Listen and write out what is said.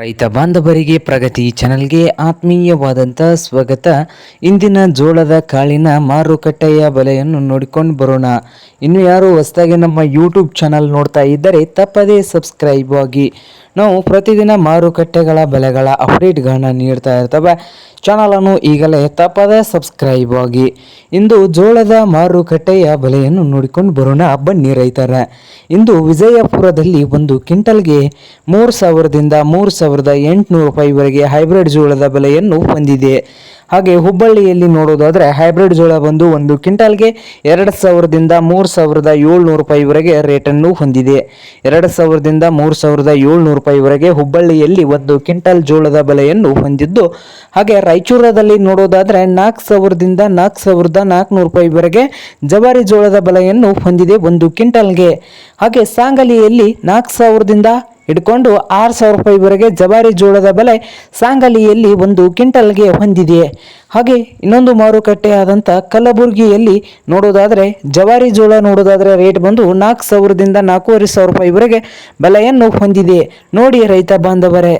ರೈತ ಬಾಂಧವರಿಗೆ ಪ್ರಗತಿ ಚಾನೆಲ್ಗೆ ಆತ್ಮೀಯವಾದಂಥ ಸ್ವಾಗತ. ಇಂದಿನ ಜೋಳದ ಕಾಳಿನ ಮಾರುಕಟ್ಟೆಯ ಬೆಲೆಯನ್ನು ನೋಡಿಕೊಂಡು ಬರೋಣ. ಇನ್ನು ಯಾರು ಹೊಸದಾಗಿ ನಮ್ಮ ಯೂಟ್ಯೂಬ್ ಚಾನಲ್ ನೋಡ್ತಾ ಇದ್ದರೆ ತಪ್ಪದೇ ಸಬ್ಸ್ಕ್ರೈಬ್ ಆಗಿ. ನಾವು ಪ್ರತಿದಿನ ಮಾರುಕಟ್ಟೆಗಳ ಬೆಲೆಗಳ ಅಪ್ಡೇಟ್ಗಳನ್ನ ನೀಡ್ತಾ ಇರ್ತವೆ. ಚಾನಲನ್ನು ಈಗಲೇ ತಪ್ಪದೇ ಸಬ್ಸ್ಕ್ರೈಬ್ ಆಗಿ. ಇಂದು ಜೋಳದ ಮಾರುಕಟ್ಟೆಯ ಬೆಲೆಯನ್ನು ನೋಡಿಕೊಂಡು ಬರೋಣ ಬನ್ನಿ ರೈತರ. ಇಂದು ವಿಜಯಪುರದಲ್ಲಿ ಒಂದು ಕ್ವಿಂಟಲ್ಗೆ 3,000ದಿಂದ 3,800 ರೂಪಾಯಿವರೆಗೆ ಹೈಬ್ರಿಡ್ ಜೋಳದ ಬೆಲೆಯನ್ನು ಹೊಂದಿದೆ. ಹಾಗೆ ಹುಬ್ಬಳ್ಳಿಯಲ್ಲಿ ನೋಡೋದಾದರೆ ಹೈಬ್ರಿಡ್ ಜೋಳ ಬಂದು ಒಂದು ಕ್ವಿಂಟಲ್ಗೆ 2,000ದಿಂದ 3,700 ರೂಪಾಯಿವರೆಗೆ ರೇಟನ್ನು ಹೊಂದಿದೆ. 2,000ದಿಂದ 3,700 ರೂಪಾಯಿವರೆಗೆ ಹುಬ್ಬಳ್ಳಿಯಲ್ಲಿ ಒಂದು ಕ್ವಿಂಟಲ್ ಜೋಳದ ಬೆಲೆಯನ್ನು ಹೊಂದಿದ್ದು, ಹಾಗೆ ರಾಯಚೂರದಲ್ಲಿ ನೋಡೋದಾದರೆ 4,000ದಿಂದ 4,400 ರೂಪಾಯಿವರೆಗೆ ಜವಾರಿ ಜೋಳದ ಬೆಲೆಯನ್ನು ಹೊಂದಿದೆ ಒಂದು ಕ್ವಿಂಟಲ್ಗೆ. ಹಾಗೆ ಸಾಂಗಲಿಯಲ್ಲಿ 4,000ದಿಂದ ಹಿಡ್ಕೊಂಡು 6,000 ರೂಪಾಯಿವರೆಗೆ ಜವಾರಿ ಜೋಳದ ಬೆಲೆ ಸಾಂಗಲಿಯಲ್ಲಿ ಒಂದು ಕ್ವಿಂಟಲ್ಗೆ ಹೊಂದಿದೆ. ಹಾಗೆ ಇನ್ನೊಂದು ಮಾರುಕಟ್ಟೆ ಆದಂಥ ಕಲಬುರಗಿಯಲ್ಲಿ ನೋಡೋದಾದರೆ ಜವಾರಿ ಜೋಳ ನೋಡೋದಾದರೆ ರೇಟ್ ಬಂದು 4,000ದಿಂದ 4,500 ರೂಪಾಯಿವರೆಗೆ ಬೆಲೆಯನ್ನು ಹೊಂದಿದೆ. ನೋಡಿ ರೈತ ಬಾಂಧವರೇ.